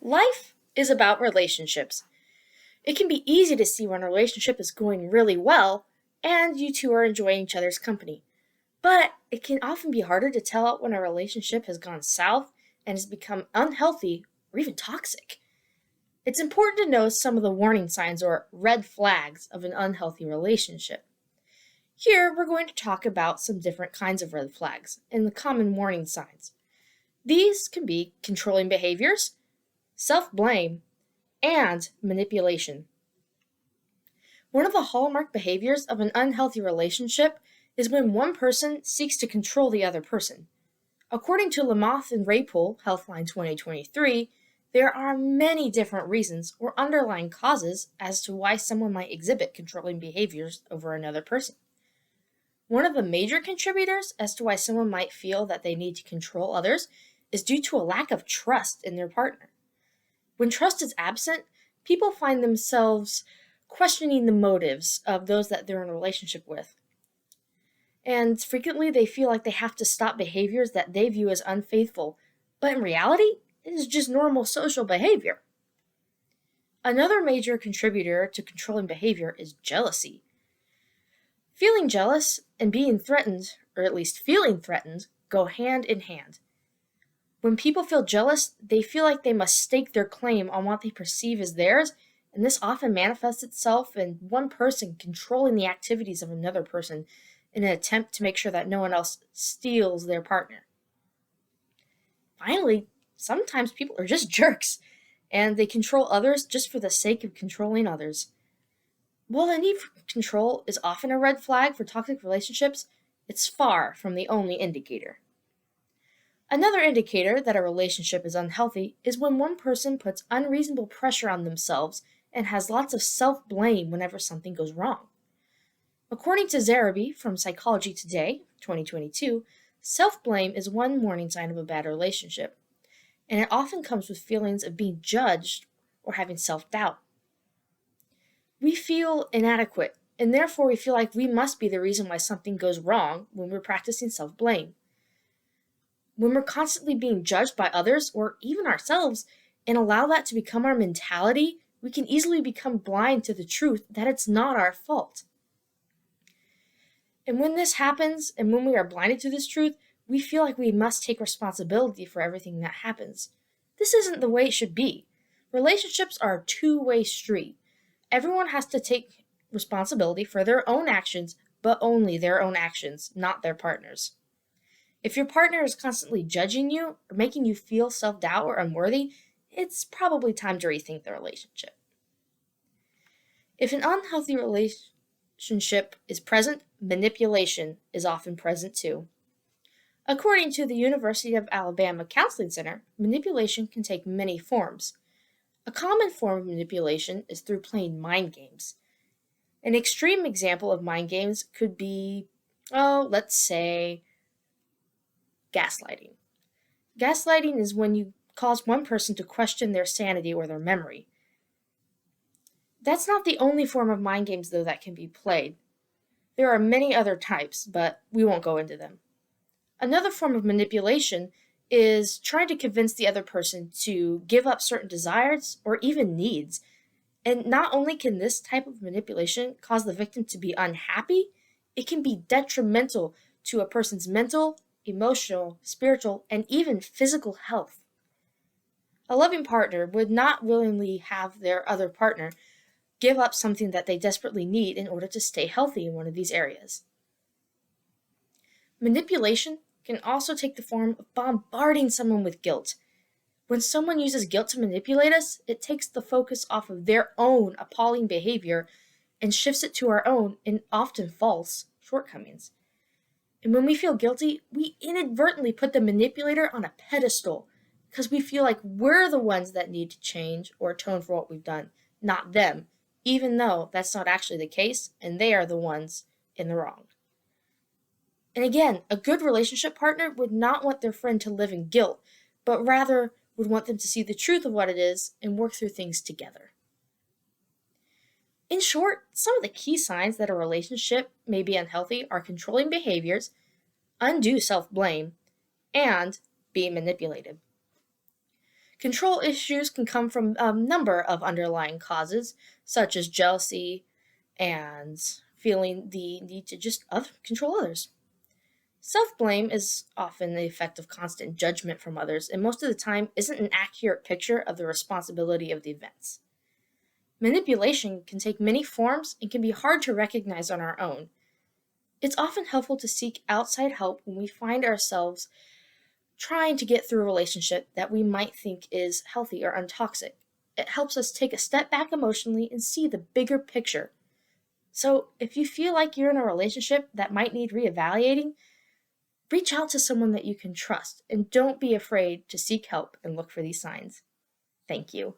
Life is about relationships. It can be easy to see when a relationship is going really well and you two are enjoying each other's company. But it can often be harder to tell when a relationship has gone south and has become unhealthy or even toxic. It's important to know some of the warning signs or red flags of an unhealthy relationship. Here, we're going to talk about some different kinds of red flags and the common warning signs. These can be controlling behaviors, self blame, and manipulation. One of the hallmark behaviors of an unhealthy relationship is when one person seeks to control the other person. According to Lamothe and Raypool, Healthline 2023, there are many different reasons or underlying causes as to why someone might exhibit controlling behaviors over another person. One of the major contributors as to why someone might feel that they need to control others is due to a lack of trust in their partner. When trust is absent, people find themselves questioning the motives of those that they're in a relationship with. And frequently they feel like they have to stop behaviors that they view as unfaithful, but in reality, it is just normal social behavior. Another major contributor to controlling behavior is jealousy. Feeling jealous and being threatened, or at least feeling threatened, go hand in hand. When people feel jealous, they feel like they must stake their claim on what they perceive as theirs, and this often manifests itself in one person controlling the activities of another person in an attempt to make sure that no one else steals their partner. Finally, sometimes people are just jerks, and they control others just for the sake of controlling others. While the need for control is often a red flag for toxic relationships, it's far from the only indicator. Another indicator that a relationship is unhealthy is when one person puts unreasonable pressure on themselves and has lots of self-blame whenever something goes wrong. According to Zeraby from Psychology Today, 2022, self-blame is one warning sign of a bad relationship, and it often comes with feelings of being judged or having self-doubt. We feel inadequate, and therefore we feel like we must be the reason why something goes wrong when we're practicing self-blame. When we're constantly being judged by others or even ourselves and allow that to become our mentality, we can easily become blind to the truth that it's not our fault. And when this happens, and when we are blinded to this truth, we feel like we must take responsibility for everything that happens. This isn't the way it should be. Relationships are a two-way street. Everyone has to take responsibility for their own actions, but only their own actions, not their partner's. If your partner is constantly judging you or making you feel self-doubt or unworthy, it's probably time to rethink the relationship. If an unhealthy relationship is present, manipulation is often present too. According to the University of Alabama Counseling Center, manipulation can take many forms. A common form of manipulation is through playing mind games. An extreme example of mind games could be, let's say, gaslighting. Gaslighting is when you cause one person to question their sanity or their memory. That's not the only form of mind games, though, that can be played. There are many other types, but we won't go into them. Another form of manipulation is trying to convince the other person to give up certain desires or even needs. And not only can this type of manipulation cause the victim to be unhappy, it can be detrimental to a person's mental, emotional, spiritual, and even physical health. A loving partner would not willingly have their other partner give up something that they desperately need in order to stay healthy in one of these areas. Manipulation can also take the form of bombarding someone with guilt. When someone uses guilt to manipulate us, it takes the focus off of their own appalling behavior and shifts it to our own and often false shortcomings. And when we feel guilty, we inadvertently put the manipulator on a pedestal because we feel like we're the ones that need to change or atone for what we've done, not them, even though that's not actually the case and they are the ones in the wrong. And again, a good relationship partner would not want their friend to live in guilt, but rather would want them to see the truth of what it is and work through things together. In short, some of the key signs that a relationship may be unhealthy are controlling behaviors, undue self-blame, and being manipulated. Control issues can come from a number of underlying causes, such as jealousy and feeling the need to just control others. Self blame is often the effect of constant judgment from others, and most of the time isn't an accurate picture of the responsibility of the events. Manipulation can take many forms and can be hard to recognize on our own. It's often helpful to seek outside help when we find ourselves trying to get through a relationship that we might think is healthy or untoxic. It helps us take a step back emotionally and see the bigger picture. So, if you feel like you're in a relationship that might need reevaluating, reach out to someone that you can trust and don't be afraid to seek help and look for these signs. Thank you.